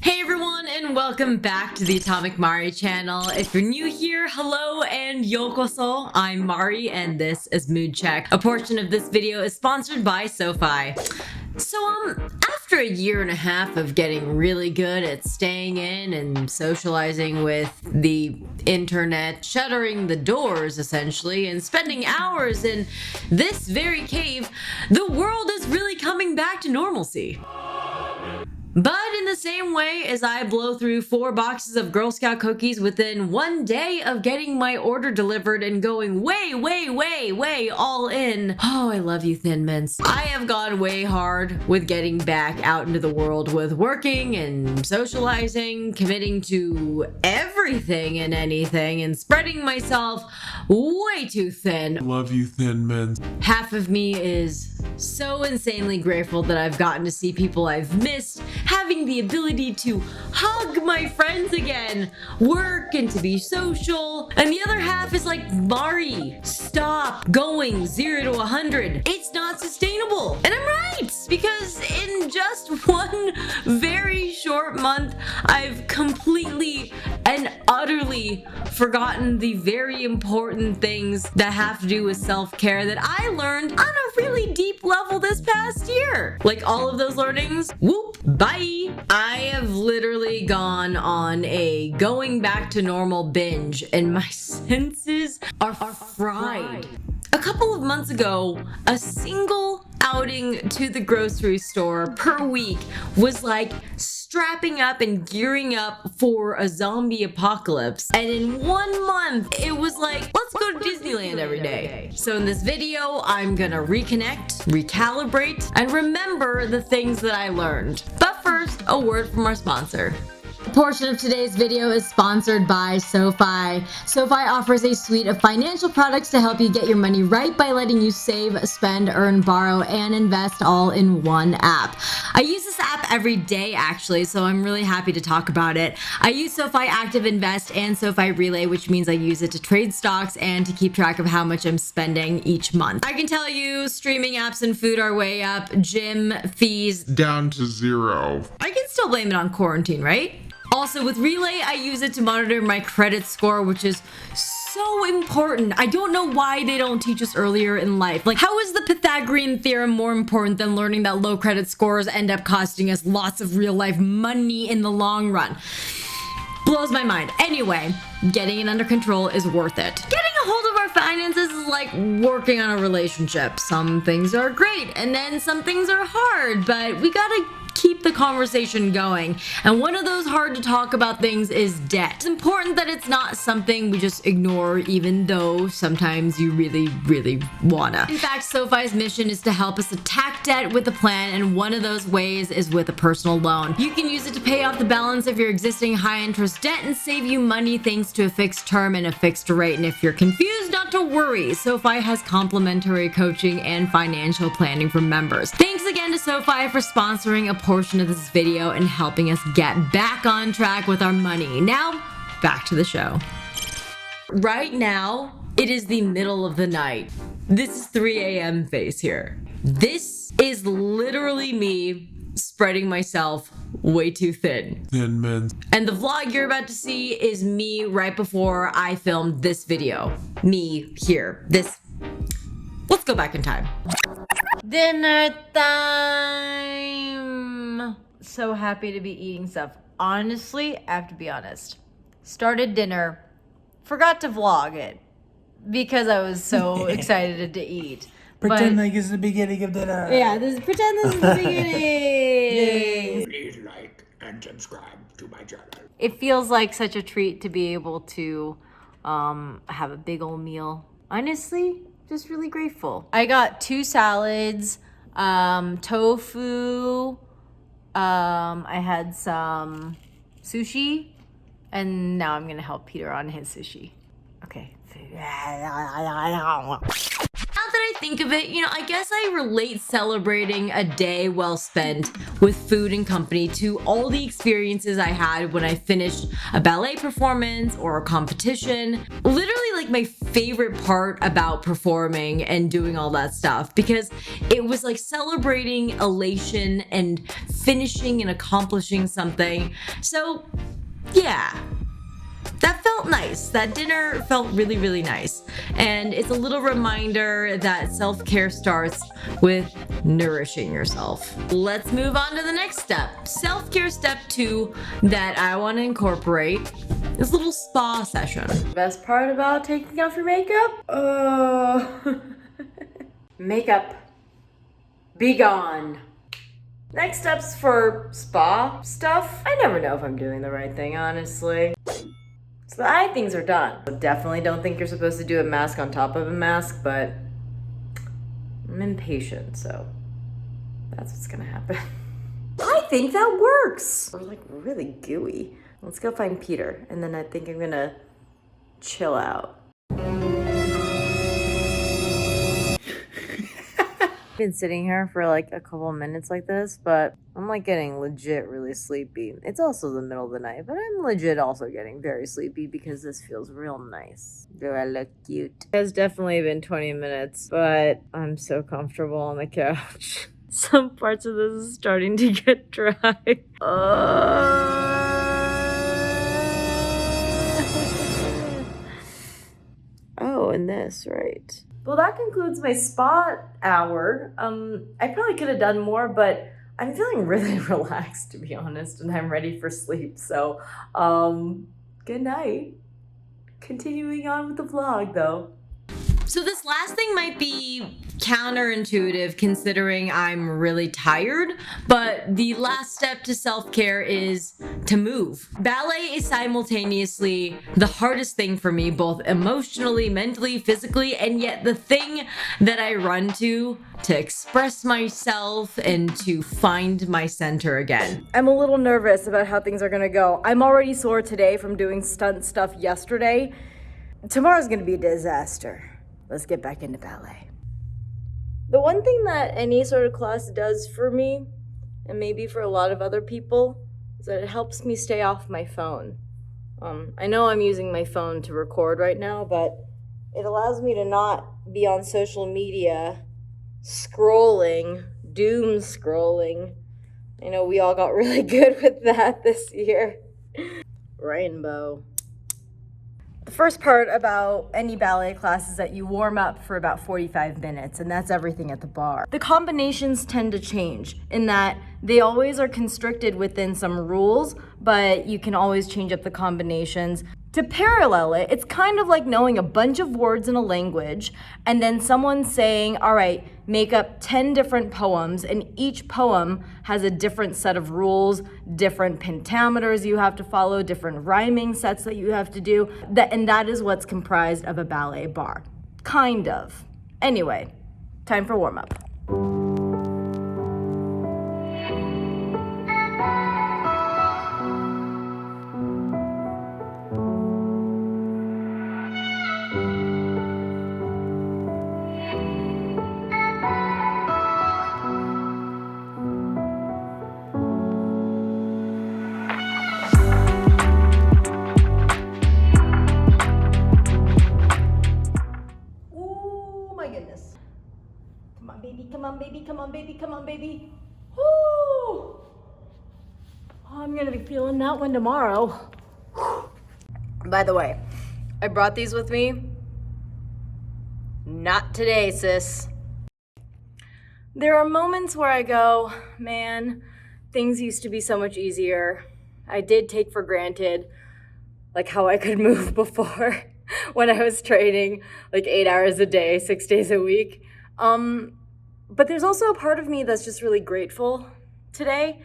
Hey everyone, and welcome back to the AtomicMari channel. If you're new here, hello and yokoso. I'm Mari and this is Mood Check. A portion of this video is sponsored by SoFi. So after a year and a half of getting really good at staying in and socializing with the internet, shuttering the doors essentially, and spending hours in this very cave, the world is really coming back to normalcy. But in the same way as I blow through 4 boxes of Girl Scout cookies within 1 day of getting my order delivered and going way all in. Oh, I love you, Thin Mints. I have gone way hard with getting back out into the world with working and socializing, committing to everything and anything, and spreading myself way too thin. Love you, Thin Mints. Half of me is so insanely grateful that I've gotten to see people I've missed, having the ability to hug my friends again, work and to be social. And the other half is like, Mari, stop going 0 to 100. It's not sustainable. And I'm right, because in just one very short month, I've completely and utterly forgotten the very important things that have to do with self-care that I learned on a really deep level this past year. Like all of those learnings, whoop, bye. I have literally gone on a going back to normal binge and my senses are fried. A couple of months ago, a single outing to the grocery store per week was like strapping up and gearing up for a zombie apocalypse. And in 1 month, it was like, let's go to Disneyland every day. So in this video, I'm gonna reconnect, recalibrate, and remember the things that I learned. But first, a word from our sponsor. A portion of today's video is sponsored by SoFi. SoFi offers a suite of financial products to help you get your money right by letting you save, spend, earn, borrow, and invest all in one app. I use this app every day actually, so I'm really happy to talk about it. I use SoFi Active Invest and SoFi Relay, which means I use it to trade stocks and to keep track of how much I'm spending each month. I can tell you streaming apps and food are way up, gym fees Down to 0. I can still blame it on quarantine, right? Also, with Relay, I use it to monitor my credit score, which is so important. I don't know why they don't teach us earlier in life. Like, how is the Pythagorean theorem more important than learning that low credit scores end up costing us lots of real life money in the long run? Blows my mind. Anyway, getting it under control is worth it. Getting a hold of our finances is like working on a relationship. Some things are great, and then some things are hard, but we gotta keep the conversation going. And one of those hard to talk about things is debt. It's important that it's not something we just ignore, even though sometimes you really wanna. In fact, SoFi's mission is to help us attack debt with a plan, and one of those ways is with a personal loan. You can use it to pay off the balance of your existing high interest debt and save you money thanks to a fixed term and a fixed rate. And if you're confused, not to worry. SoFi has complimentary coaching and financial planning for members. Thanks again to SoFi for sponsoring a portion of this video and helping us get back on track with our money. Now, back to the show. Right now, it is the middle of the night. This is 3 a.m. face here. This is literally me spreading myself way too thin. Thin Mints. And the vlog you're about to see is me right before I filmed this video. Me here. Let's go back in time. Dinner time. So happy to be eating stuff. Honestly, I have to be honest. Started dinner, forgot to vlog it because I was so excited to eat. Pretend like it's the beginning of dinner. Yeah, pretend this is the beginning. Yay. Please like and subscribe to my channel. It feels like such a treat to be able to have a big old meal. Honestly, just really grateful. I got 2 salads, tofu, I had some sushi, and now I'm gonna help Peter on his sushi. Okay. Now that I think of it, I guess I relate celebrating a day well spent with food and company to all the experiences I had when I finished a ballet performance or a competition. Literally, like, my favorite part about performing and doing all that stuff, because it was like celebrating elation and finishing and accomplishing something. So, yeah. That felt nice. That dinner felt really, really nice. And it's a little reminder that self-care starts with nourishing yourself. Let's move on to the next step. Self-care step 2 that I want to incorporate is a little spa session. Best part about taking off your makeup? Makeup. Be gone. Next steps for spa stuff. I never know if I'm doing the right thing, honestly. So the eye things are done. Definitely don't think you're supposed to do a mask on top of a mask, but I'm impatient, so that's what's gonna happen. I think that works. We're like really gooey. Let's go find Peter, and then I think I'm gonna chill out. I've been sitting here for like a couple of minutes like this, but I'm like getting legit really sleepy. It's also the middle of the night, but I'm legit also getting very sleepy because this feels real nice. Do I look cute? It's definitely been 20 minutes, but I'm so comfortable on the couch. Some parts of this is starting to get dry. Oh, and this, right. Well, that concludes my spa hour. I probably could have done more, but I'm feeling really relaxed, to be honest, and I'm ready for sleep. So, good night. Continuing on with the vlog, though. So this last thing might be counterintuitive considering I'm really tired, but the last step to self-care is to move. Ballet is simultaneously the hardest thing for me, both emotionally, mentally, physically, and yet the thing that I run to express myself and to find my center again. I'm a little nervous about how things are gonna go. I'm already sore today from doing stunt stuff yesterday. Tomorrow's gonna be a disaster. Let's get back into ballet. The one thing that any sort of class does for me, and maybe for a lot of other people, is that it helps me stay off my phone. I know I'm using my phone to record right now, but it allows me to not be on social media scrolling, doom scrolling. I know we all got really good with that this year. Rainbow. The first part about any ballet class is that you warm up for about 45 minutes, and that's everything at the bar. The combinations tend to change in that they always are constricted within some rules, but you can always change up the combinations. To parallel it, it's kind of like knowing a bunch of words in a language, and then someone saying, all right, make up 10 different poems, and each poem has a different set of rules, different pentameters you have to follow, different rhyming sets that you have to do, and that is what's comprised of a ballet bar. Kind of. Anyway, time for warm-up. Come on, baby, come on, baby, come on, baby. Woo! Oh, I'm gonna be feeling that one tomorrow. By the way, I brought these with me. Not today, sis. There are moments where I go, man, things used to be so much easier. I did take for granted, like, how I could move before when I was training, like 8 hours a day, 6 days a week. But there's also a part of me that's just really grateful today.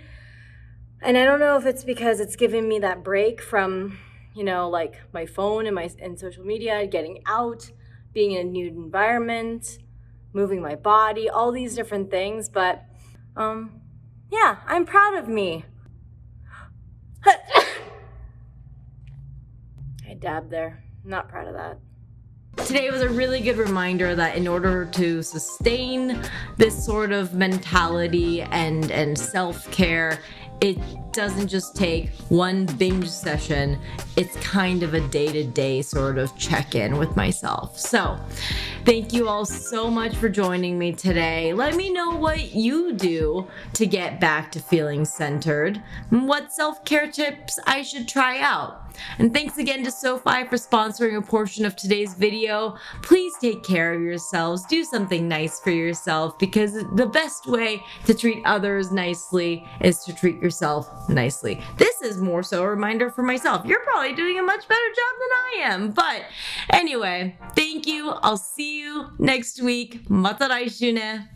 And I don't know if it's because it's given me that break from, like my phone and social media, getting out, being in a new environment, moving my body, all these different things. But yeah, I'm proud of me. I dabbed there. Not proud of that. Today was a really good reminder that in order to sustain this sort of mentality and self-care, it doesn't just take one binge session. It's kind of a day-to-day sort of check-in with myself. So thank you all so much for joining me today. Let me know what you do to get back to feeling centered, and what self-care tips I should try out. And thanks again to SoFi for sponsoring a portion of today's video. Please take care of yourselves. Do something nice for yourself, because the best way to treat others nicely is to treat yourself nicely. This is more so a reminder for myself. You're probably doing a much better job than I am. But anyway, thank you. I'll see you next week. Mata raishune.